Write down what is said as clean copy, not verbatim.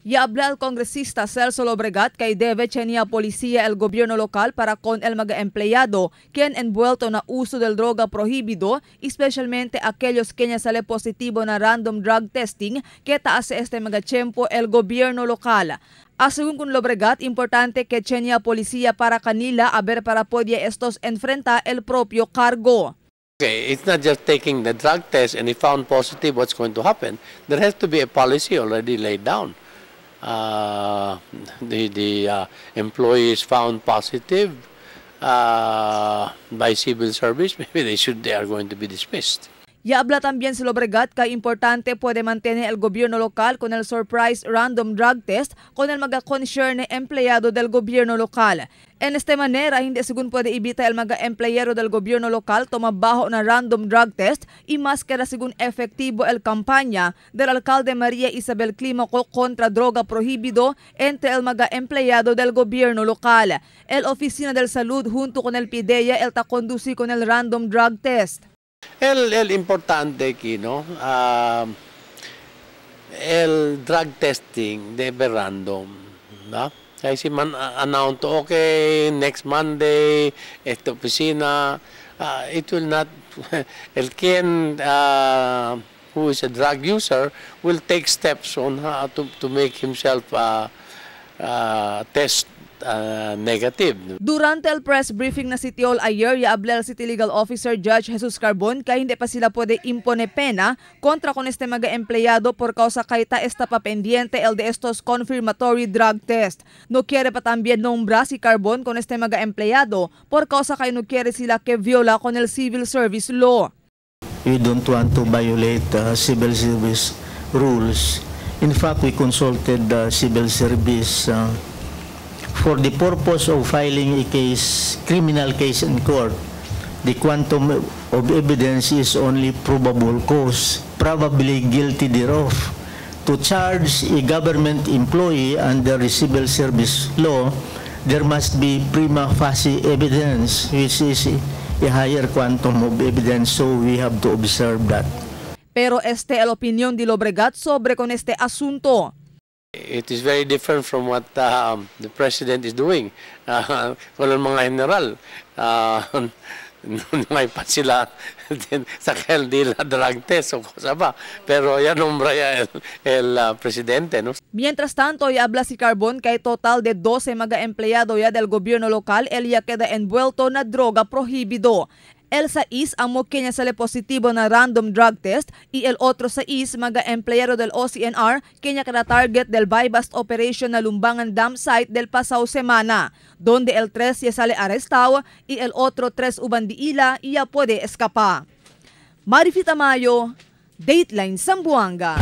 Y habla el congresista Celso Lobregat que debe tenía policía el gobierno local para con el mga empleyado que han envuelto na uso del droga prohibido, especialmente aquellos que ya sale positivo na random drug testing que taas este mga tiempo el gobierno local. Según con Lobregat, importante que tenía policía para kanila aber para poder estos enfrentar el propio cargo. Okay, it's not just taking the drug test and if found positive, what's going to happen? There has to be a policy already laid down. The employee is found positive by civil service, maybe they are going to be dismissed. Y habla también si Lobregat que importante puede mantener el gobierno local con el surprise random drug test con el mga concerne empleado del gobierno local. En esta manera, hindi según puede evitar el mga empleyero del gobierno local tomabaho na random drug test y más que según efectivo el campaña del alcalde María Isabel Climaco contra droga prohibido entre el mga empleyado del gobierno local. El Oficina del Salud junto con el PIDEA el ta conduci con el random drug test. El importante aquí, ¿no? El drug testing debe random, ¿no? Kasi man announce, okay, next Monday, esta oficina, it will not, el quien who is a drug user will take steps on how to make himself test negative. Durante el press briefing na Sitiol ayer, habla el City Legal Officer Judge Jesus Carbon kaya hindi pa sila pwede impone pena kontra con este mga empleyado por causa kaita esta pa pendiente el de estos confirmatory drug test. No quiere pa también nombra si Carbon con este mga empleyado por causa kaya no quiere sila que viola con el civil service law. We don't want to violate civil service rules. In fact, we consulted the civil service for the purpose of filing a criminal case in court. The quantum of evidence is only probable cause, probably guilty thereof. To charge a government employee under the civil service law, there must be prima facie evidence, which is a higher quantum of evidence, so we have to observe that. Pero el opinión de Lobregat sobre con este asunto. It is very different from what the president is doing. Walang mga general. May pa sila sa kaldila drug test o cosa ba. Pero yan nombra ya el presidente, ¿no? Mientras tanto, habla si Carbon que total de 12 mga empleyado ya del gobierno local el ya queda envuelto na droga prohibido. El 6 amo que niya sale positivo na random drug test y el otro 6 mga empleyado del OCNR que niya kada target del buy-bust operation na Lumbangan Dam site del pasao semana, donde el 3 ya sale arrestado y el otro 3 uban di ila ya puede escapar. Marifita Mayo, Dateline Zamboanga.